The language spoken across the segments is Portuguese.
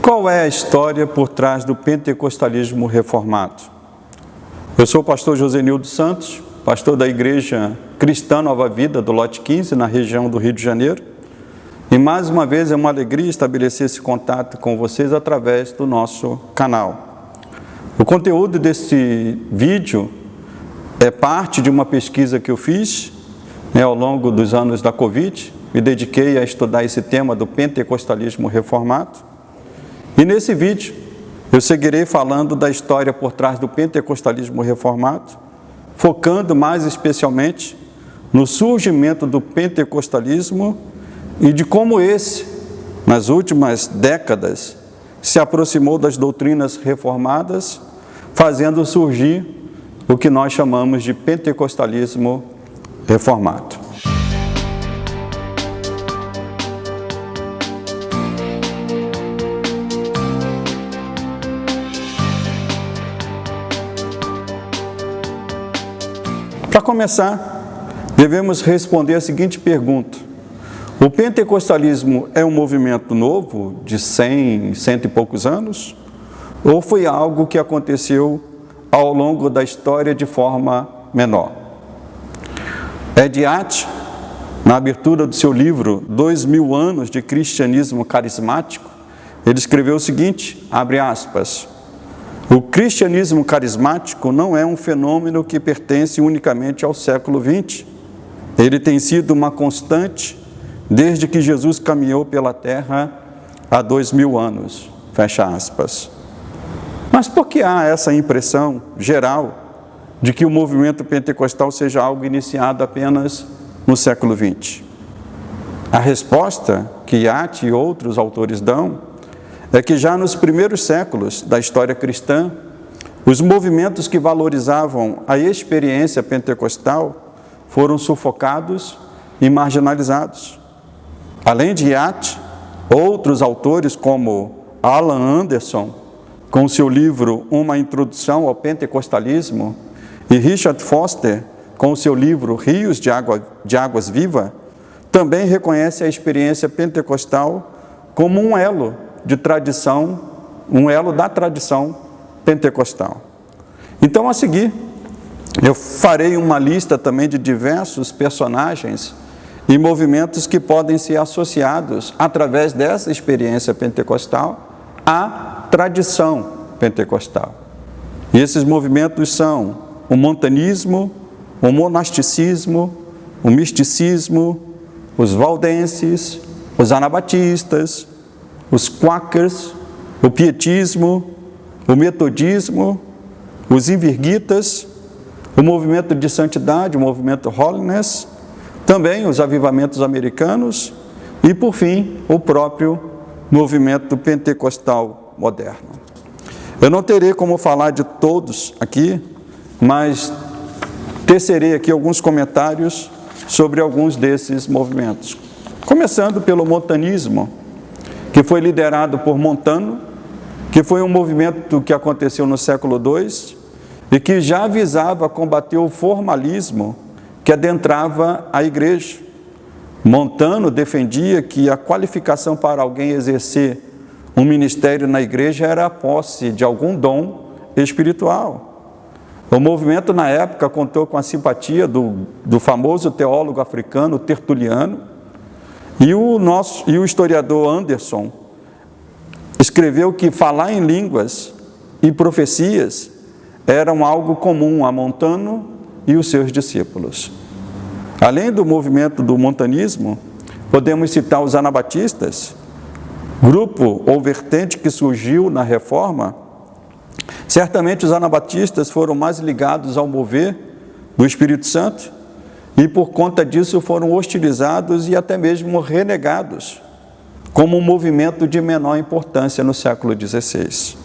Qual é a história por trás do pentecostalismo reformado? Eu sou o pastor Josenildo Santos, pastor da Igreja Cristã Nova Vida do Lote 15, na região do Rio de Janeiro. E mais uma vez é uma alegria estabelecer esse contato com vocês através do nosso canal. O conteúdo desse vídeo é parte de uma pesquisa que eu fiz ao longo dos anos da Covid. Me dediquei a estudar esse tema do pentecostalismo reformado. E nesse vídeo eu seguirei falando da história por trás do pentecostalismo reformado, focando mais especialmente no surgimento do pentecostalismo e de como esse, nas últimas décadas, se aproximou das doutrinas reformadas, fazendo surgir o que nós chamamos de pentecostalismo reformado. Para começar, devemos responder a seguinte pergunta: o pentecostalismo é um movimento novo, de 100 e poucos anos? Ou foi algo que aconteceu ao longo da história de forma menor? Ed Hatt, na abertura do seu livro 2000 anos de cristianismo carismático, ele escreveu o seguinte, abre aspas: o cristianismo carismático não é um fenômeno que pertence unicamente ao século XX. Ele tem sido uma constante desde que Jesus caminhou pela terra há 2000 anos. Fecha aspas. Mas por que há essa impressão geral de que o movimento pentecostal seja algo iniciado apenas no século XX? A resposta que Hatt e outros autores dão é que já nos primeiros séculos da história cristã, os movimentos que valorizavam a experiência pentecostal foram sufocados e marginalizados. Além de Hatt, outros autores como Alan Anderson, com seu livro Uma Introdução ao Pentecostalismo, e Richard Foster, com seu livro Rios de Águas Vivas, também reconhecem a experiência pentecostal como um elo de tradição, um elo da tradição pentecostal. Então, a seguir, eu farei uma lista também de diversos personagens e movimentos que podem ser associados, através dessa experiência pentecostal, à tradição pentecostal. E esses movimentos são o montanismo, o monasticismo, o misticismo, os valdenses, os anabatistas, os quakers, o pietismo, o metodismo, os invirguitas, o movimento de santidade, o movimento holiness, também os avivamentos americanos e, por fim, o próprio movimento pentecostal moderno. Eu não terei como falar de todos aqui, mas tecerei aqui alguns comentários sobre alguns desses movimentos. Começando pelo montanismo, que foi liderado por Montano, que foi um movimento que aconteceu no século II e que já visava combater o formalismo que adentrava a igreja. Montano defendia que a qualificação para alguém exercer um ministério na igreja era a posse de algum dom espiritual. O movimento, na época, contou com a simpatia do famoso teólogo africano Tertuliano, e o historiador Anderson escreveu que falar em línguas e profecias eram algo comum a Montano e os seus discípulos. Além do movimento do montanismo, podemos citar os anabatistas, grupo ou vertente que surgiu na Reforma. Certamente os anabatistas foram mais ligados ao mover do Espírito Santo e por conta disso foram hostilizados e até mesmo renegados como um movimento de menor importância no século XVI.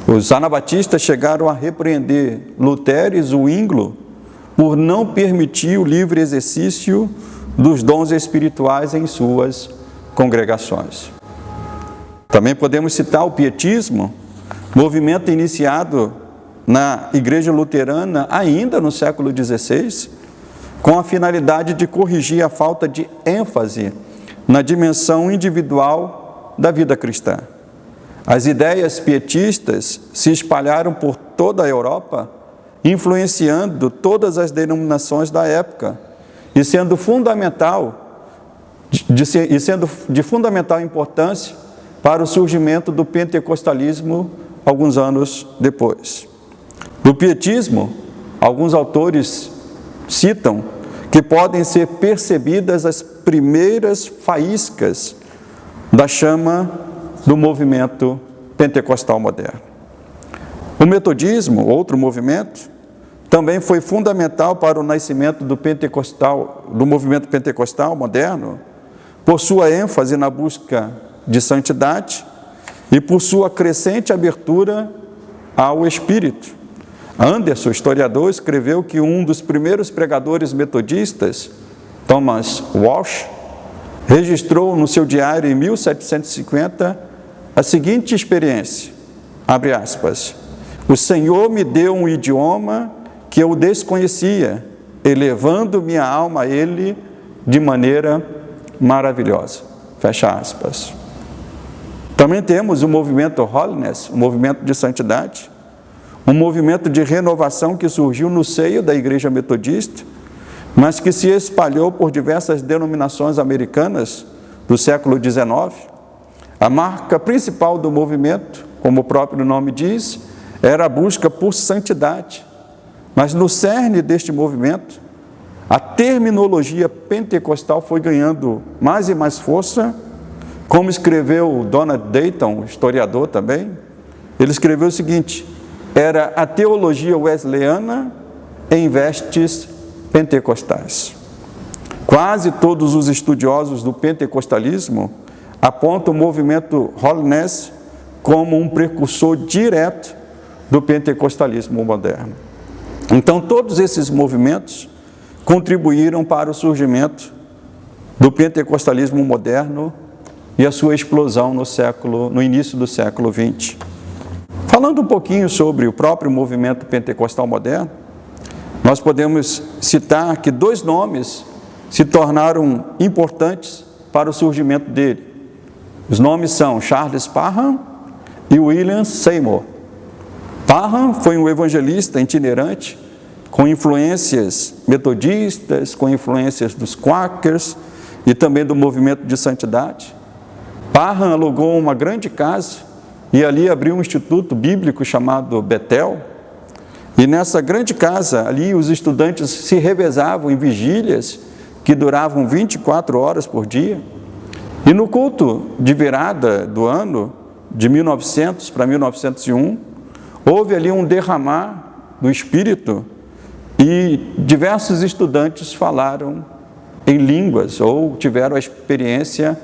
Os anabatistas chegaram a repreender Lutero e Zwinglio por não permitir o livre exercício dos dons espirituais em suas congregações. Também podemos citar o pietismo, movimento iniciado na Igreja Luterana ainda no século XVI, com a finalidade de corrigir a falta de ênfase na dimensão individual da vida cristã. As ideias pietistas se espalharam por toda a Europa, influenciando todas as denominações da época e sendo de fundamental importância para o surgimento do pentecostalismo alguns anos depois. No pietismo, alguns autores citam que podem ser percebidas as primeiras faíscas da chama do movimento pentecostal moderno. O metodismo, outro movimento, também foi fundamental para o nascimento do movimento pentecostal moderno, por sua ênfase na busca de santidade e por sua crescente abertura ao Espírito. Anderson, historiador, escreveu que um dos primeiros pregadores metodistas, Thomas Walsh, registrou no seu diário em 1750 a seguinte experiência, abre aspas, o Senhor me deu um idioma que eu desconhecia, elevando minha alma a Ele de maneira maravilhosa, fecha aspas. Também temos o movimento Holiness, o movimento de santidade, um movimento de renovação que surgiu no seio da Igreja Metodista, mas que se espalhou por diversas denominações americanas do século XIX. A marca principal do movimento, como o próprio nome diz, era a busca por santidade. Mas no cerne deste movimento, a terminologia pentecostal foi ganhando mais e mais força, como escreveu Donald Dayton, historiador também. Ele escreveu o seguinte, era a teologia wesleyana em vestes pentecostais. Quase todos os estudiosos do pentecostalismo apontam o movimento Holiness como um precursor direto do pentecostalismo moderno. Então, todos esses movimentos contribuíram para o surgimento do pentecostalismo moderno e a sua explosão no início do século XX. Falando um pouquinho sobre o próprio movimento pentecostal moderno, nós podemos citar que dois nomes se tornaram importantes para o surgimento dele. Os nomes são Charles Parham e William Seymour. Parham foi um evangelista itinerante com influências metodistas, com influências dos Quakers e também do movimento de santidade. Parham alugou uma grande casa e ali abriu um instituto bíblico chamado Betel. E nessa grande casa, ali os estudantes se revezavam em vigílias que duravam 24 horas por dia. E no culto de virada do ano, de 1900 para 1901, houve ali um derramar do Espírito e diversos estudantes falaram em línguas ou tiveram a experiência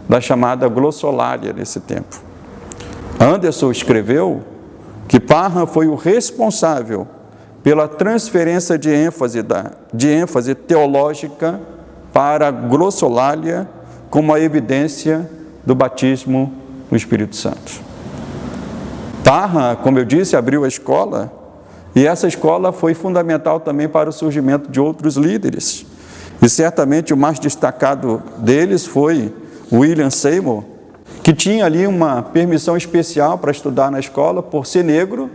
da chamada glossolalia nesse tempo. Anderson escreveu que Parham foi o responsável pela transferência de ênfase teológica para a glossolalia como a evidência do batismo no Espírito Santo. Parham, como eu disse, abriu a escola, e essa escola foi fundamental também para o surgimento de outros líderes. E certamente o mais destacado deles foi William Seymour, que tinha ali uma permissão especial para estudar na escola, por ser negro.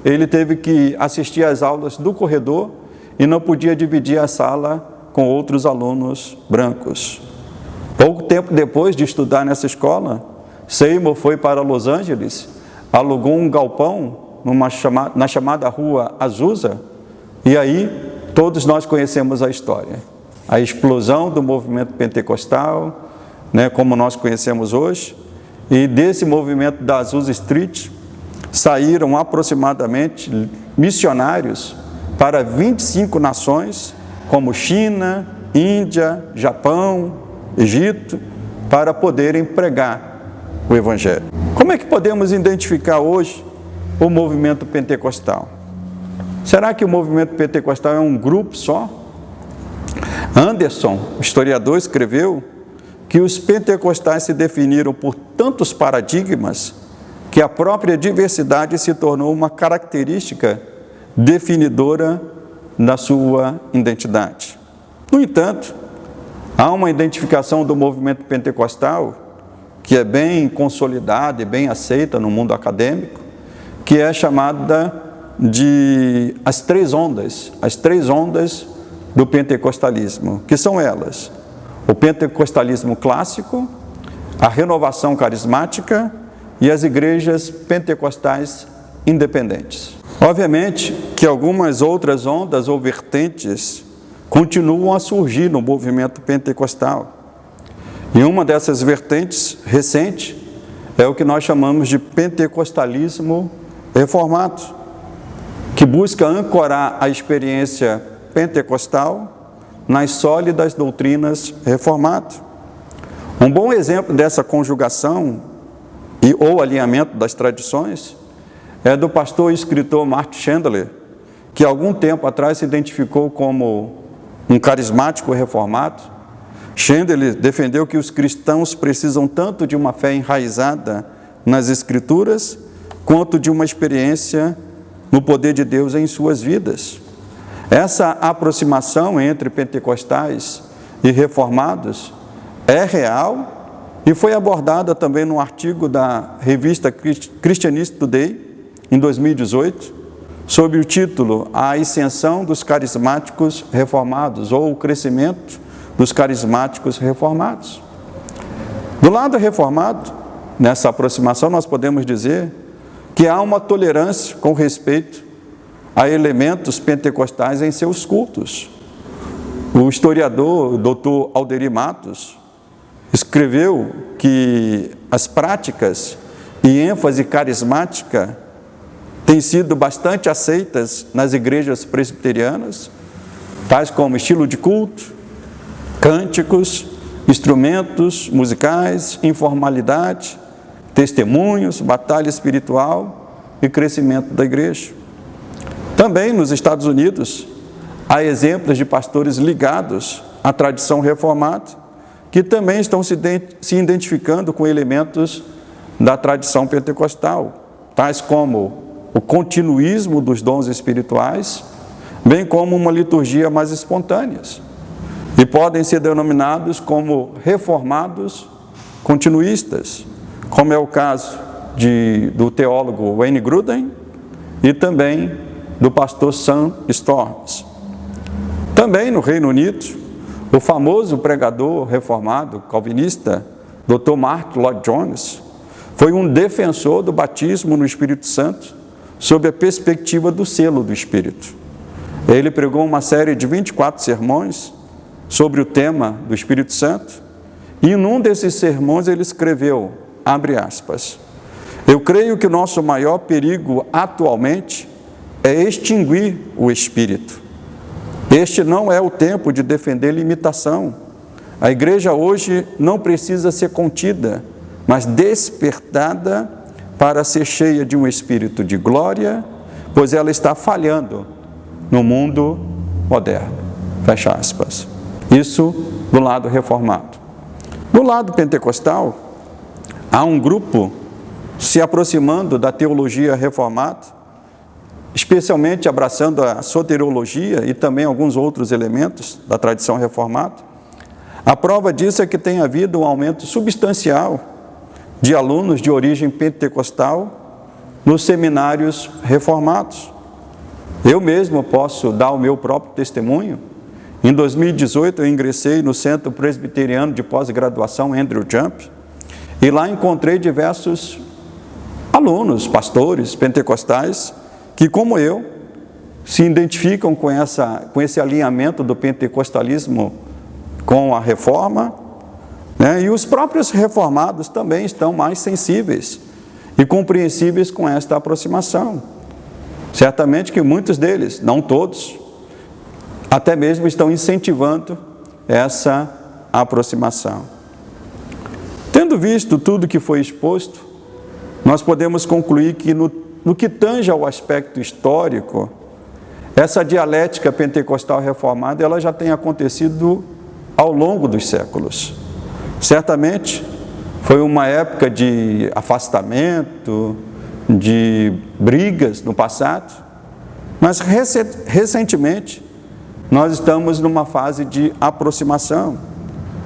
Ele teve que assistir às aulas do corredor e não podia dividir a sala com outros alunos brancos. Pouco tempo depois de estudar nessa escola, Seymour foi para Los Angeles, alugou um galpão na chamada Rua Azusa, e aí todos nós conhecemos a história. A explosão do movimento pentecostal, como nós conhecemos hoje, e desse movimento da Azusa Street saíram aproximadamente missionários para 25 nações, como China, Índia, Japão, Egito, para poderem pregar o Evangelho. Como é que podemos identificar hoje o movimento pentecostal? Será que o movimento pentecostal é um grupo só? Anderson, historiador, escreveu que os pentecostais se definiram por tantos paradigmas que a própria diversidade se tornou uma característica definidora da sua identidade. No entanto, há uma identificação do movimento pentecostal que é bem consolidada e bem aceita no mundo acadêmico, que é chamada de as três ondas do pentecostalismo, que são elas: o pentecostalismo clássico, a renovação carismática e as igrejas pentecostais independentes. Obviamente que algumas outras ondas ou vertentes continuam a surgir no movimento pentecostal. E uma dessas vertentes recente é o que nós chamamos de pentecostalismo reformado, que busca ancorar a experiência pentecostal nas sólidas doutrinas reformadas. Um bom exemplo dessa conjugação ou alinhamento das tradições é do pastor e escritor Martin Chandler, que algum tempo atrás se identificou como um carismático reformado. Chandler defendeu que os cristãos precisam tanto de uma fé enraizada nas Escrituras, quanto de uma experiência no poder de Deus em suas vidas. Essa aproximação entre pentecostais e reformados é real e foi abordada também no artigo da revista Christianity Today, em 2018, sob o título A Ascensão dos Carismáticos Reformados, ou o Crescimento dos Carismáticos Reformados. Do lado reformado, nessa aproximação, nós podemos dizer que há uma tolerância com respeito a elementos pentecostais em seus cultos. O historiador, o Dr. Alderi Matos, escreveu que as práticas e ênfase carismática têm sido bastante aceitas nas igrejas presbiterianas, tais como estilo de culto, cânticos, instrumentos musicais, informalidade, testemunhos, batalha espiritual e crescimento da igreja. Também nos Estados Unidos, há exemplos de pastores ligados à tradição reformada, que também estão se identificando com elementos da tradição pentecostal, tais como o continuismo dos dons espirituais, bem como uma liturgia mais espontânea, e podem ser denominados como reformados continuistas, como é o caso do teólogo Wayne Grudem e também do pastor Sam Storms. Também no Reino Unido, o famoso pregador reformado calvinista Dr. Mark Lloyd Jones foi um defensor do batismo no Espírito Santo sob a perspectiva do selo do Espírito. Ele pregou uma série de 24 sermões sobre o tema do Espírito Santo, e num desses sermões ele escreveu, abre aspas, eu creio que o nosso maior perigo atualmente é extinguir o Espírito. Este não é o tempo de defender limitação. A igreja hoje não precisa ser contida, mas despertada para ser cheia de um espírito de glória, pois ela está falhando no mundo moderno. Fecha aspas. Isso do lado reformado. Do lado pentecostal, há um grupo se aproximando da teologia reformada, especialmente abraçando a soteriologia e também alguns outros elementos da tradição reformada. A prova disso é que tem havido um aumento substancial de alunos de origem pentecostal nos seminários reformados. Eu mesmo posso dar o meu próprio testemunho. Em 2018, eu ingressei no Centro Presbiteriano de Pós-Graduação Andrew Jump, e lá encontrei diversos alunos, pastores pentecostais, que, como eu, se identificam com esse alinhamento do pentecostalismo com a reforma, né? E os próprios reformados também estão mais sensíveis e compreensíveis com esta aproximação. Certamente que muitos deles, não todos, até mesmo estão incentivando essa aproximação. Tendo visto tudo que foi exposto, nós podemos concluir que no que tange ao aspecto histórico, essa dialética pentecostal reformada, ela já tem acontecido ao longo dos séculos. Certamente foi uma época de afastamento, de brigas no passado, mas recentemente nós estamos numa fase de aproximação.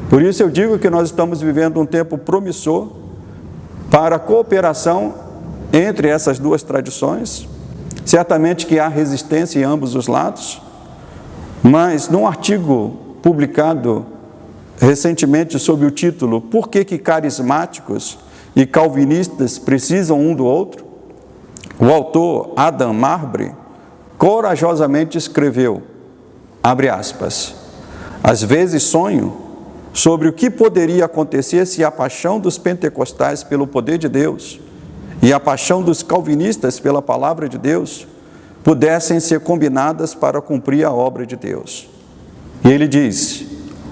Por isso eu digo que nós estamos vivendo um tempo promissor para a cooperação entre essas duas tradições. Certamente que há resistência em ambos os lados, mas num artigo publicado recentemente sob o título "Por que carismáticos e calvinistas precisam um do outro?", o autor Adam Marbre corajosamente escreveu, abre aspas, "Às vezes sonho sobre o que poderia acontecer se a paixão dos pentecostais pelo poder de Deus e a paixão dos calvinistas pela palavra de Deus pudessem ser combinadas para cumprir a obra de Deus." E ele diz,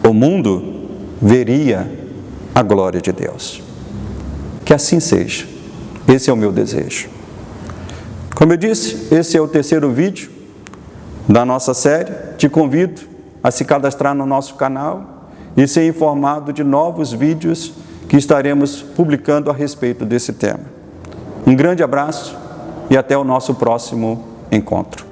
o mundo veria a glória de Deus. Que assim seja. Esse é o meu desejo. Como eu disse, esse é o terceiro vídeo da nossa série. Te convido a se cadastrar no nosso canal e ser informado de novos vídeos que estaremos publicando a respeito desse tema. Um grande abraço e até o nosso próximo encontro.